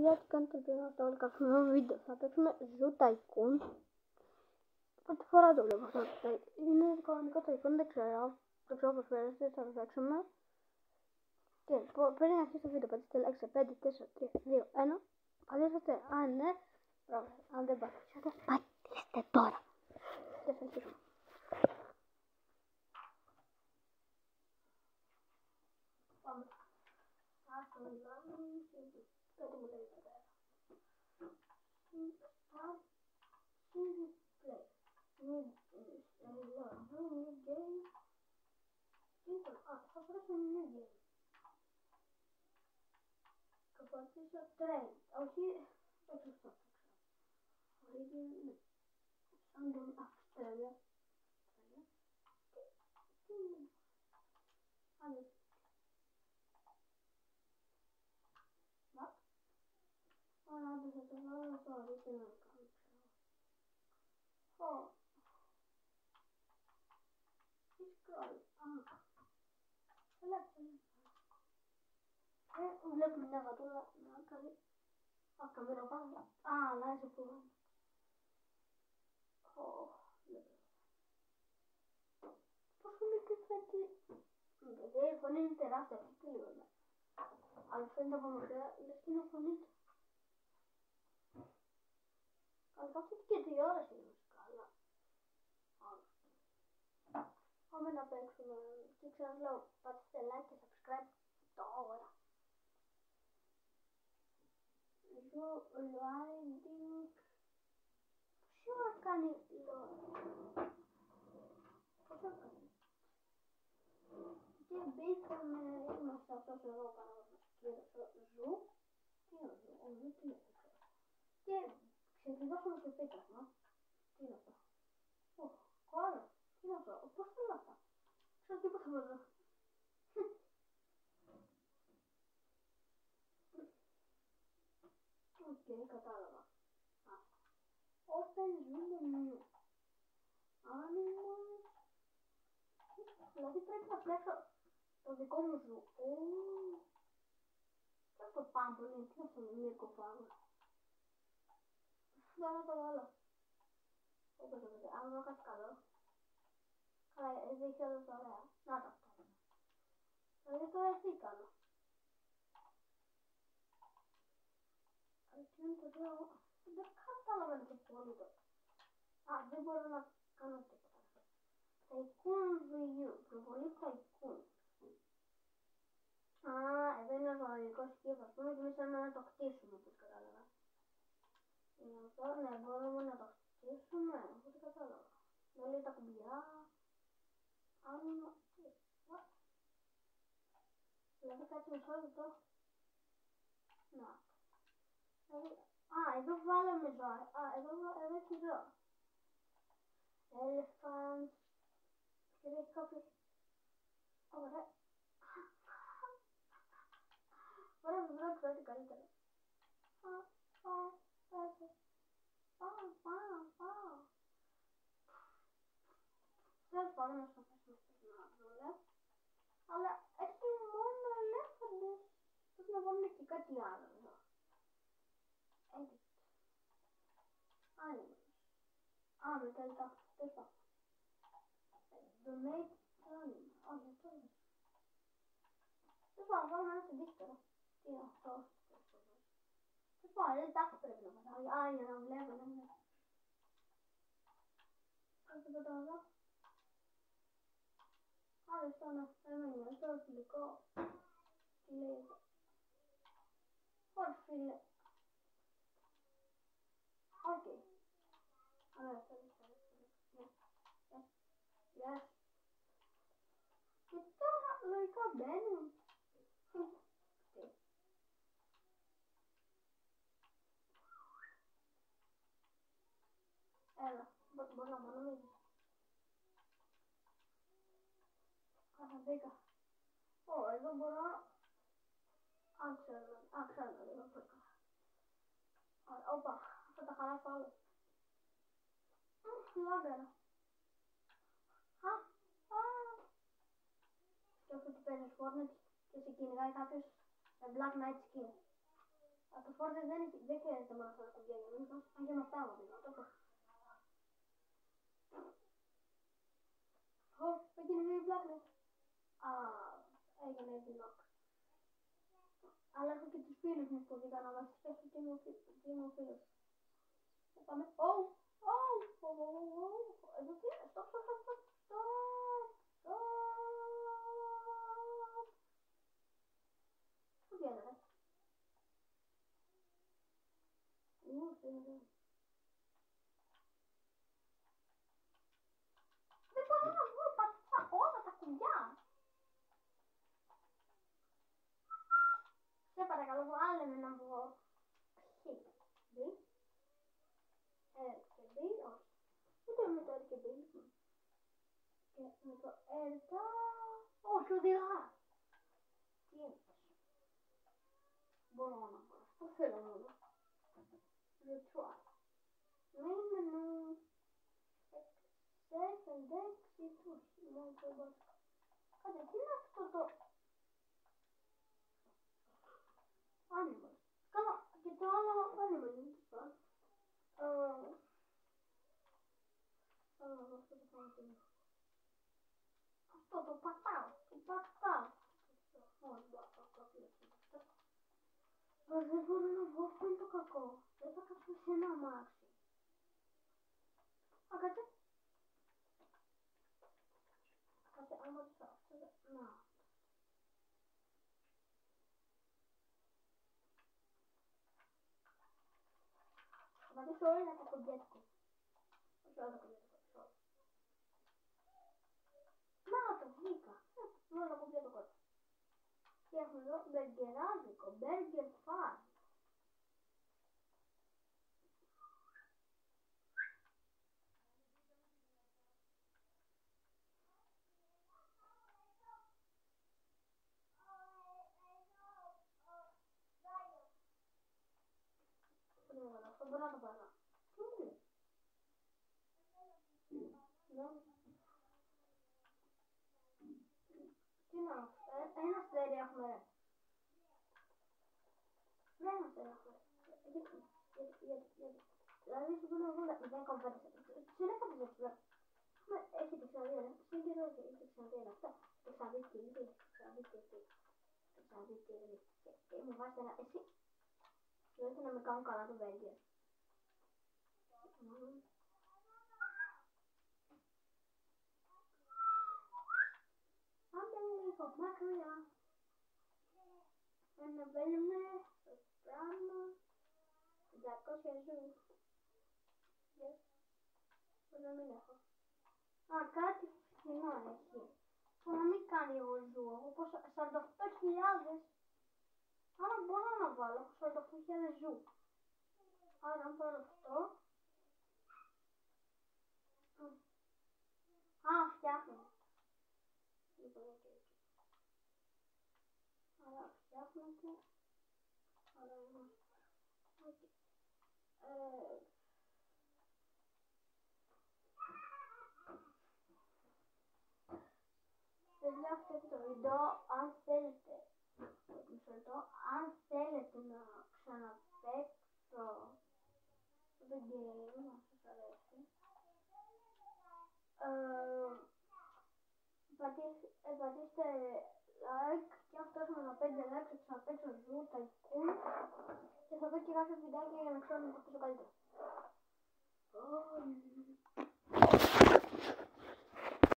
παιδιά, τι κάνετε στο όλο καθόλου βίντεο. Θα παίξουμε Zoo Tycoon. Πρώτη φορά το βλέπω αυτό. Είναι κανονικό Tycoon, δεν ξέρω πώς φέρεστε, θα το παίξουμε. Και πριν αρχίσει το βίντεο, πατήστε like σε 5, 4, 3, 2, 1. Πατήστε, αν ναι, αν δεν πατήσατε, πατήστε τώρα. Δεν θα αρχίσουμε. Πάμε. Άστο μιλάμε και κάτι μου λέει εδώ πέρα. Easy play. New game. Θα βρω new game. Θα πατήσω train. Όχι, δεν ξέρω. Σαν τον Αυστραλία. Τι είναι. Άλλη. Μα. Ωραία, δεν θα το βάλω τώρα. Τι να κάνω. Ω. Τι σκρόλ. Βλέπουμε μια γατούλα να κάνει καμπύρο πάνω. Αλλάζει που βάζει. Πόσο μικρή φέτει. Η φωνή είναι τεράστια, αυτή λίγο. Αλλά φαίνεται από μακριά, λες και είναι φωνή του. Αλλά αυτή και τηλεόραση είναι σκάλα. Πάμε να παίξουμε. Και ξαναλέω, πατήστε like και subscribe τώρα. Loading. Ποιο να κάνει loading. Πώς να κάνει. Και μπήκαμε, είμαστε αυτός εδώ κανένας ζου. Τι είναι ζου, τι είναι. Και ξεκινήσουμε το πίτασμα. Τι είναι αυτό. Κόλλα. Τι είναι αυτό, πώς είναι αυτά. Ξέρω τίποτα από εδώ. Οκ, κατάλαβα. Open zoom. Animals. Δηλαδή πρέπει να φτιάξω το δικό μου ζου. Και αυτό πάμπολι, τι αυτό είναι μια κοφάγα. Δεν θα το βάλω. Όπως το αν δεν κάτι καλό. Καλά, εδώ είχε όλο το ωραία. Να το αυτό. Δηλαδή τώρα τι κάνω. Τι είναι το τώρα. Δεν καταλαβαίνω το πολύ το. Δεν μπορώ να κάνω τίποτα. Tycoon View. Προβολή Tycoon. Εδώ είναι ο ζωολογικός κήπος. Πούμε και εμείς θέλουμε να το χτίσουμε, όπως κατάλαβα. Είναι αυτό, ναι, μπορούμε να το χτίσουμε. Οπότε κατάλαβα. Δεν λέει τα κουμπιά. Άνοιγμα. Τι. Δηλαδή κάτι μισό λεπτό. Να. Εδώ βάλαμε ζώα. Εδώ έχει ζώα. Elephant. Και εδώ έχει κάποιος. Ωραία. Ωραία, δεν ξέρω κάτι καλύτερο. Τέλος πάντων να σταθέσουμε στην δουλειά. Αλλά έχει μόνο ελέφαντες. Πρέπει να βάλουμε και κάτι άλλο εδώ. Edit. Animals. Μετά ήταν αυτό. Donate animal. Όχι, αυτό είναι. Τέλος πάντων, βάλουμε ένα συντήκτορο. Τι είναι αυτό. Τέλος πάντων, δεν τάξη πρέπει να πατάω. Για να βλέπω, δεν είναι. Κάτι πατάω εδώ. Δεν στάνω, έμενε, τώρα φιλικό. Τι λέει εδώ. Όχι φίλε. Οκ. Ωραία, yes. Και τώρα λογικά μπαίνουν. Έλα, μπορεί να μόνο νομίζεις. Μπήκα. Εδώ μπορώ. Ξέρω λίγο πρώτα. Όπα, θα τα χαλάσω όλα. Λάγκαρα. Και αυτό τι παίζεις Fortnite και σε κυνηγάει κάποιος με Black Knight skin. Θα το Fortnite δεν χρειάζεται μόνο αυτά τα κουμπιά για μήνυμα, αν και με αυτά άμα δίνω, το πω. Έγινε η Blacklist. Έγινε η Vlog. Αλλά έχω και τους φίλους μου που βγήκαν να βασιστές στο τι μου φίλους. Πάμε. Εδώ τι είναι, stop. Πού γίνεται, δεν μπορώ να βγω, πατήσα όλα τα κουμπιά. Σε παρακαλώ, βάλε με να βγω. RKB, όχι. Ούτε με το RKB, λοιπόν. Και με το RTA, όχι, οδηγά. Τι είναι αυτό. Μπορώ να βγω, αυτό θέλω μόνο. Retry. Main menu. Save and exit, όχι, μόνο το μπάτσο. Κάτσε, τι είναι αυτό το... Animal. Καλά, και το άλλο animal είναι τι πάνε. Αυτό το πράγμα τι είναι. Αυτό το πατάω. Όχι, δεν μπορώ να βγω, αυτό είναι το κακό. Δεν θα κάτσω σε ένα αμάξι. Κάτσε. Κάτσε, άμα το αυτό, να. Θα πατήσω όλα τα κομπιάτικο. Όχι όλα τα κομπιάτικο, να το βγήκα. Όλα τα κομπιάτικο. Και έχουμε εδώ μπεργκεράδικο, μπέργκερ φάρ. Αυτό μπορώ να το πάρω. Τι μου λέει. Τι να, ένα αστέρι έχουμε ρε. Ένα αστέρι έχουμε. Γιατί. Δηλαδή σου πάνε 0,5. Σε ρε κάτι ζεύτηκα. Έχετε ξαναδεί ρε. Σε καιρό έχετε ξαναδεί ρε. Αυτό. Το ξαναδεί και ήδη. Το ξαναδεί και ήδη. Και μου βάζετε ένα. Εσύ. Θέλετε να με κάνουν καλά το μπέργκερ. Άντε λίγο μακριά. Να μπαίνουμε στο πράγμα. 500 ζου. Πώς να μην έχω. Κάτι φθηνό έχει. Που να μην κάνει εγώ ζου. Εγώ πως 48.000. Άρα μπορώ να βάλω 48.000 ζου. Άρα αν πάρω αυτό. Φτιάχνω. Άρα φτιάχνεται. Άρα είμαστε. Παιδιά, αυτό το βίντεο, αν θέλετε να ξαναπαίξω το game, αν σας αρέσει, πατήστε like και αυτός με τα 5 like θα ξαναπαίξω Zoo Tycoon και θα δω και κάποια βιντεάκια για να ξέρω να το παίξω καλύτερα.